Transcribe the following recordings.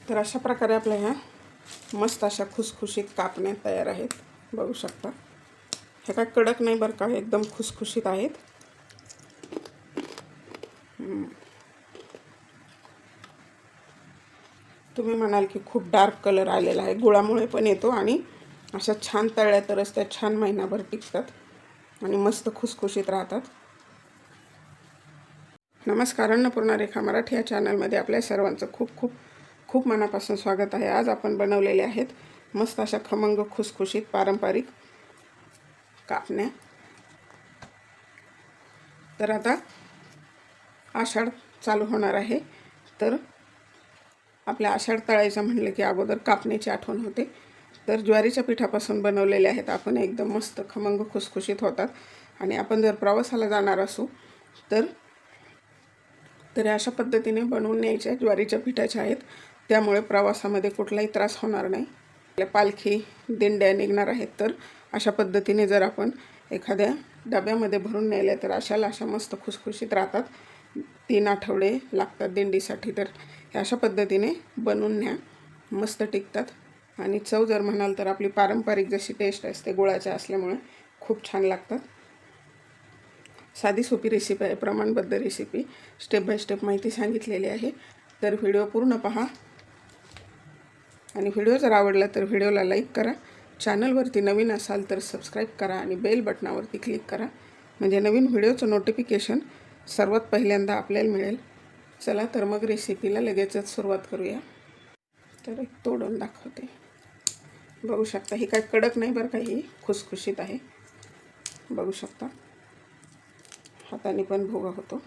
तर अशा प्रकारे आपल्या ह्या मस्त अशा खुसखुशीत कापण्या तयार आहेत, बघू शकता। हे काय कडक नाही बरं का, एकदम खुसखुशीत आहेत। तुम्ही म्हणाल की खूप डार्क कलर आलेला आहे, गुळामुळे पण येतो आणि अशा छान तळल्या तरच त्या छान महिनाभर टिकतात आणि मस्त खुसखुशीत राहतात। नमस्कार, अन्नपूर्णा रेखा मराठी या चॅनलमध्ये आपल्या सर्वांचं खूप खूप खूप मनापासून स्वागत आहे। आज आपण बनवलेले आहेत मस्त अशा खमंग खुसखुशीत पारंपरिक कापण्या। तर आता आषाढ चालू होणार आहे, तर आपल्या आषाढ तळायचं म्हणलं की अगोदर कापण्याची आठवण होते। तर ज्वारीच्या पिठापासून बनवलेले आहेत आपण, एकदम मस्त खमंग खुसखुशीत होतात। आणि आपण जर प्रवासाला जाणार असू तर अशा पद्धतीने बनवून न्यायच्या ज्वारीच्या पिठाच्या आहेत, त्यामुळे प्रवासामध्ये कुठलाही त्रास होणार नाही। आपल्या पालखी दिंड्या निघणार आहेत, तर अशा पद्धतीने जर आपण एखाद्या डब्यामध्ये भरून नेल्या तर अशा मस्त खुसखुशीत राहतात। 3 आठवडे लागतात दिंडीसाठी, तर अशा पद्धतीने बनवून न्या, मस्त टिकतात। आणि चव जर म्हणाल तर आपली पारंपरिक जशी टेस्ट असते गुळाच्या असल्यामुळे खूप छान लागतात। साधी सोपी रेसिपी आहे, प्रमाणबद्ध रेसिपी, स्टेप बाय स्टेप माहिती सांगितलेली आहे। तर व्हिडिओ पूर्ण पहा आणि व्हिडिओ जर आवडला तर व्हिडिओला लाईक करा। चॅनलवरती नवीन असाल तर सबस्क्राईब करा आणि बेल बटनावरती क्लिक करा, म्हणजे नवीन व्हिडिओचं नोटिफिकेशन सर्वात पहिल्यांदा आपल्याला मिळेल। चला तर मग रेसिपीला लगेचच सुरुवात करूया। तर एक तोडून दाखवते, बघू शकता। ही काय कडक नाही बरं का, ही खुसखुशीत आहे, बघू शकता। हाताने पण भोगा होतो।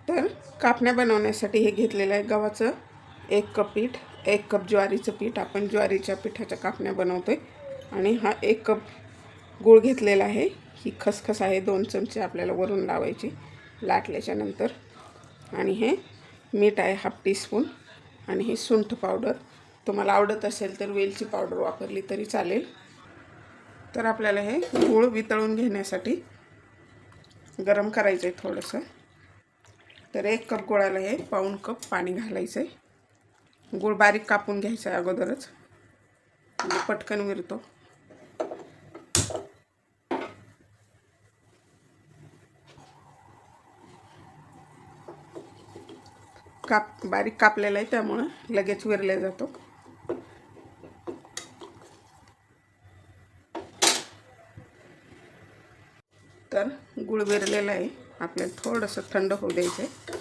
तर कापण्या बनवण्यासाठी हे घेतलेलं आहे गव्हाचं 1 कप पीठ, 1 कप ज्वारीचं पीठ। आपण ज्वारीच्या पिठाच्या कापण्या बनवतोय। आणि हा 1 कप गूळ घेतलेला आहे। ही खसखस आहे, 2 चमचे आपल्याला वरून लावायची लाटल्याच्या नंतर। आणि हे मीठ आहे 1/2 टीस्पून। आणि ही सुंठ पावडर, तुम्हाला आवडत असेल तर वेलची पावडर वापरली तरी चालेल। तर आपल्याला हे गूळ वितळून घेण्यासाठी गरम करायचं आहे थोडंसं। तर 1 कप गुळाला हे 1/4 कप पाणी घालायचं आहे। गूळ बारीक कापून घ्यायचा आहे अगोदरच, म्हणजे पटकन विरतो। बारीक कापलेला आहे, त्यामुळे लगेच विरला जातो। तर गूळ विरलेला आहे, आपल्याला थोडंसं थंड होऊ द्यायचं आहे।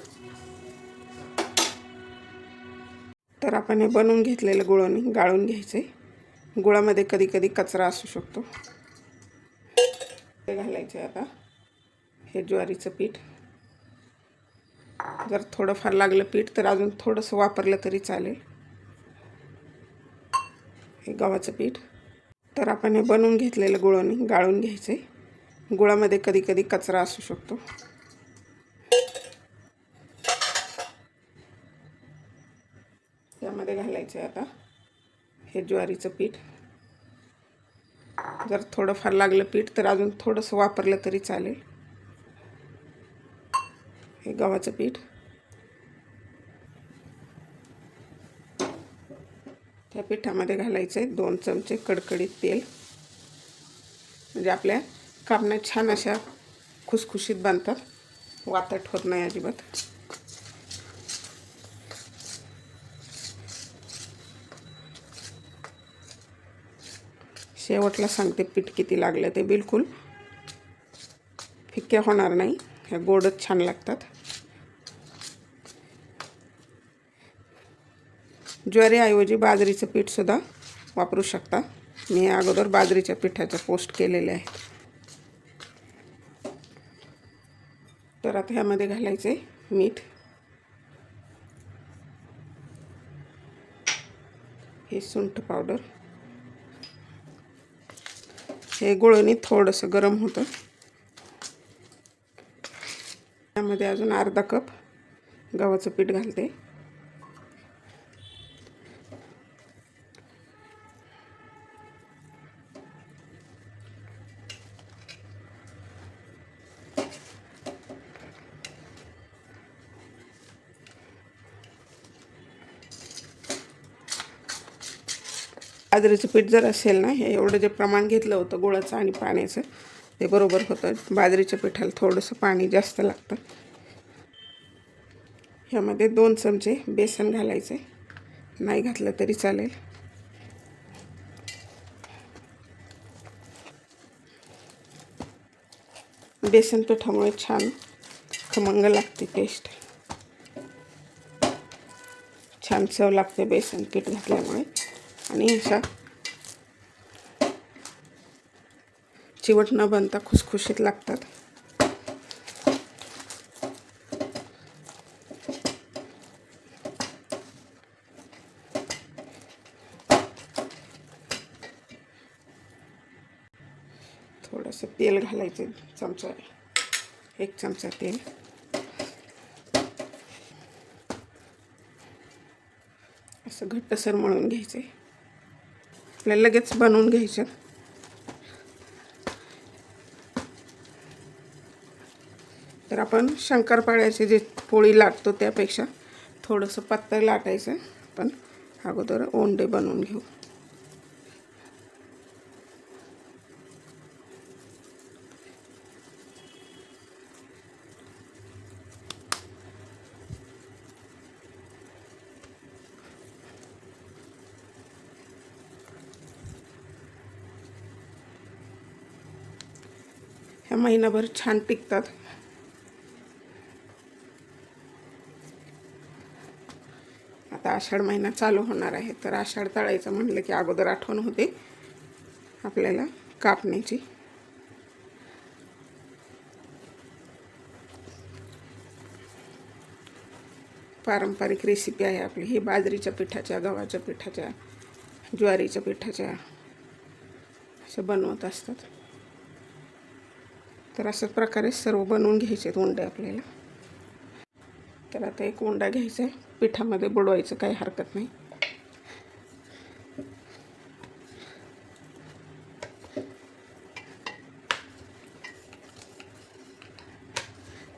तर आपण हे बनवून घेतलेलं गुळाने गाळून घ्यायचं आहे। गुळामध्ये कधी कधी कचरा असू शकतो। ते घालायचे आता हे ज्वारीचं पीठ। जर थोडंफार लागलं पीठ तर अजून थोडंसं वापरलं तरी चालेल। हे गव्हाचं पीठ। तर आपण हे बनवून घेतलेलं गुळाने गाळून घ्यायचं आहे। गुळामध्ये कधी कधी कचरा असू शकतो। त्यामध्ये घालायचं आहे आता हे ज्वारीचं पीठ। जर थोडंफार लागलं पीठ तर अजून थोडंसं वापरलं तरी चालेल। हे गव्हाचं पीठ। त्या पिठामध्ये घालायचं आहे 2 चमचे कडकडीत तेल, म्हणजे आपल्या कापण्या छान अशा खुसखुशीत बनतात, वातट होत नाही अजिबात। शेवटला सांगते पीठ किती लागलं ते, बिलकुल फिक्के होणार नाही, ह्या गोडच छान लागतात। ज्वारीऐवजी बाजरीचं पीठसुद्धा वापरू शकता। मी अगोदर बाजरीच्या पिठाचं पोस्ट केलेले आहे। तर आता ह्यामध्ये घालायचे मीठ, हे सुंठ पावडर। हे गुळाने थोडंसं गरम होतं। त्यामध्ये अजून अर्धा कप गव्हाचं पीठ घालते। बाजरीचं पीठ जर असेल ना, हे एवढं जे प्रमाण घेतलं होतं गुळाचं आणि पाण्याचं ते बरोबर होतं. बाजरीच्या पिठाला थोडंसं पाणी जास्त लागतं. ह्यामध्ये 2 चमचे बेसन घालायचं आहे, नाही घातलं तरी चालेल. बेसन पिठामुळे छान खमंग लागते टेस्ट, छान चव लागते बेसन पीठ घातल्यामुळे. आणि अशा चिवट न बनता खुसखुशीत लागतात. थोडंसं तेल घालायचं, एक चमचा तेल. असं घट्टसर मळून घ्यायचं. आपल्याला लगेच बनवून घ्यायचं. तर आपण शंकरपाळ्याची जे पोळी लाटतो त्यापेक्षा थोडंसं पातळ लाटायचं. आपण अगोदर ओंडे बनवून घेऊ. ह्या महिनाभर छान टिकतात. आता आषाढ महिना चालू होणार आहे, तर आषाढ तळायचं म्हटलं की अगोदर आठवण होते आपल्याला कापण्याची. पारंपरिक रेसिपी आहे आपली ही. बाजरीच्या पिठाच्या, गव्हाच्या पिठाच्या, ज्वारीच्या पिठाच्या असं बनवत असतात. तर अशाच प्रकारे सर्व बनवून घ्यायचे उंडे आपल्याला. तर आता एक उंडा घ्यायचा आहे, पिठामध्ये बुडवायचं, काही हरकत नाही.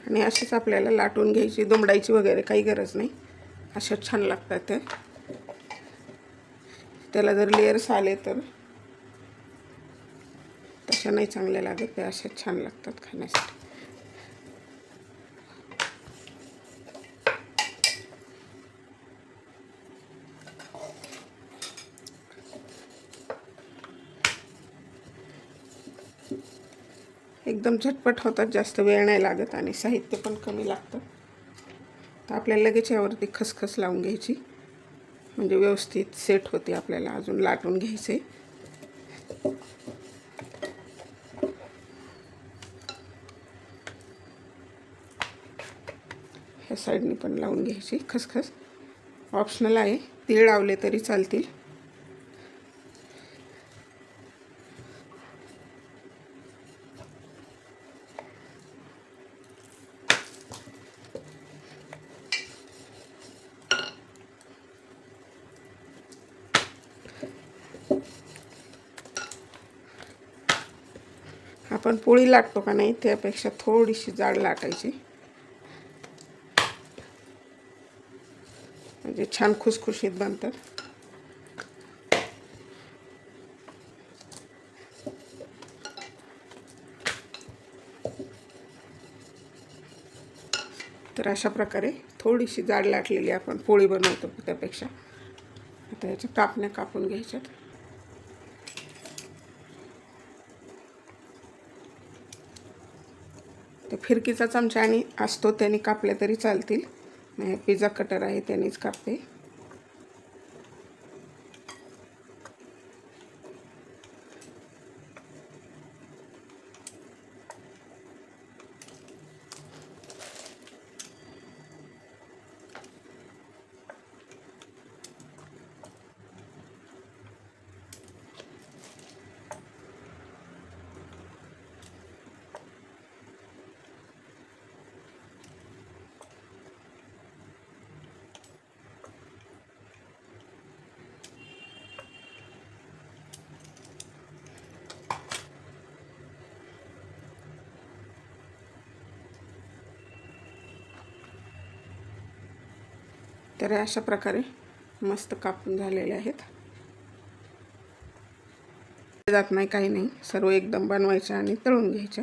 आणि अशीच आपल्याला लाटून घ्यायची, दुमडायची वगैरे काही गरज नाही. अशाच छान लागतात ते. त्याला जर लेयर्स आले तर तशा नाही चांगल्या लागत, ते अशाच छान लागतात खाण्यासाठी. एकदम झटपट होतात, जास्त वेळ नाही लागत आणि साहित्य पण कमी लागतं. तर आपल्याला लगेच यावरती खसखस लावून घ्यायची, म्हणजे व्यवस्थित सेट होते. आपल्याला अजून लाटून घ्यायचे. ह्या साईडने पण लावून घ्यायची खसखस. ऑप्शनल आहे, तीळ लावले तरी चालतील. आपण पोळी लाटतो का नाही, त्यापेक्षा थोडीशी जाड लाटायची, म्हणजे छान खुसखुशीत बनतात. तर अशा प्रकारे थोडीशी जाड लाटलेली आपण पोळी बनवतो त्यापेक्षा. आता याच्या कापण्या कापून घ्यायच्यात. तर फिरकीचा चमचा आणि असतो त्याने कापल्या तरी चालतील. नाही, पिझ्झा कटर आहे त्यानेच कापते. तर अशा प्रकारे मस्त कापून झालेले आहेत. जात नाही, काही नाही, सर्व एकदम बनवायचं आणि तळून घ्यायचं.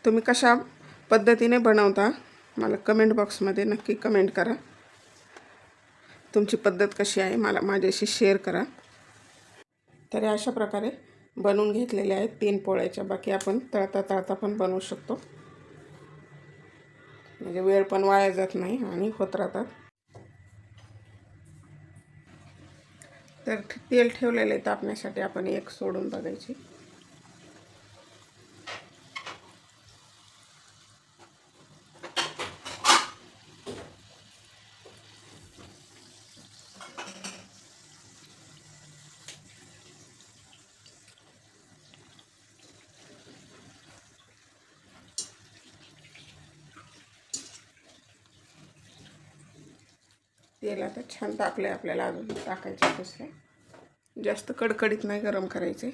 तुम्ही कशा पद्धतीने बनवता मला कमेंट बॉक्समध्ये नक्की कमेंट करा. तुमची पद्धत कशी आहे मला माझ्याशी शेअर करा. तर अशा प्रकारे बनवून घेतलेले आहेत 3 पोळ्याच्या. बाकी आपण तळता तळता पण बनवू शकतो, म्हणजे वेळ पण वाया जात नाही आणि होत राहतात. तर तेल ठेवलेले तापण्यासाठी आपण एक सोडून बघायची. तेल आता छान तापले, आपल्याला अजून टाकायचे दुसरे. जास्त कडकडीत नाही गरम करायचे.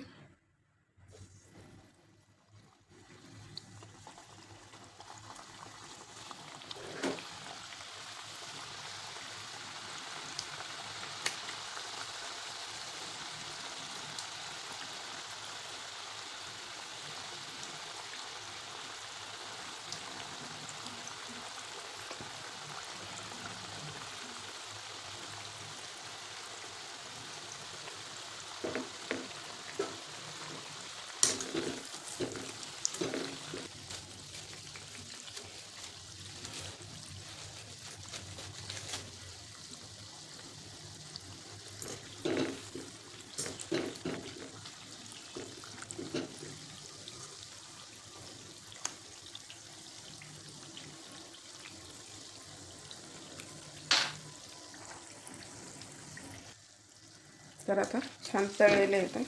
तर आता छान तळलेले आहेत.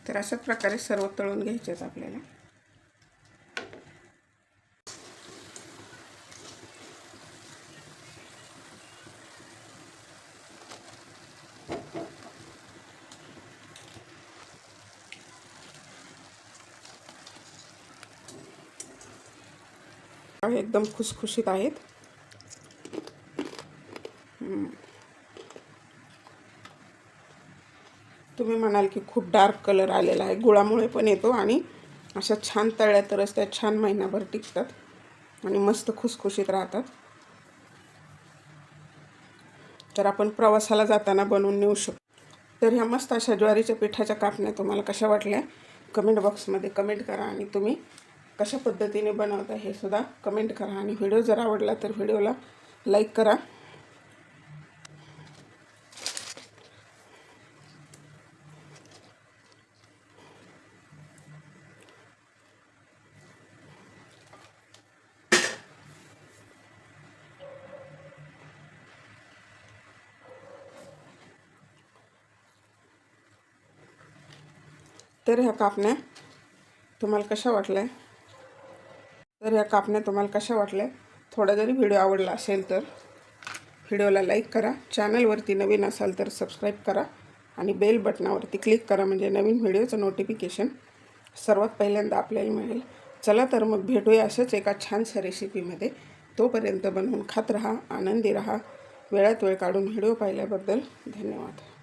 तर अशाच प्रकारे सर्व तळून घ्यायचे आहेत आपल्याला. एकदम खुसखुशीत आहेत. तुम्ही म्हणाल की खूप डार्क कलर आलेला आहे, गुळामुळे पण येतो आणि अशा छान तळल्या तरच त्या छान महिनाभर टिकतात आणि मस्त खुसखुशीत राहतात. तर आपण प्रवासाला जाताना बनवून नेऊ शकतो. तर ह्या मस्त अशा ज्वारीच्या पिठाच्या कापण्या तुम्हाला कशा वाटल्या कमेंट बॉक्समध्ये कमेंट करा आणि तुम्ही कशा पद्धतीने बनवता हे सुद्धा कमेंट करा. आणि व्हिडिओ जर आवडला तर व्हिडिओला लाईक करा. तर ह्या कापण्या तुम्हाला कशा वाटल्या थोडा जरी व्हिडिओ आवडला असेल तर व्हिडिओला लाईक करा. चॅनलवरती नवीन असाल तर सबस्क्राईब करा आणि बेल बटनावरती क्लिक करा, म्हणजे नवीन व्हिडिओचं नोटिफिकेशन सर्वात पहिल्यांदा आपल्याला मिळेल. चला तर मग भेटूया अशाच एका छानशा रेसिपीमध्ये. तोपर्यंत बनवून खात राहा, आनंदी राहा. वेळात वेळ काढून व्हिडिओ पाहिल्याबद्दल धन्यवाद.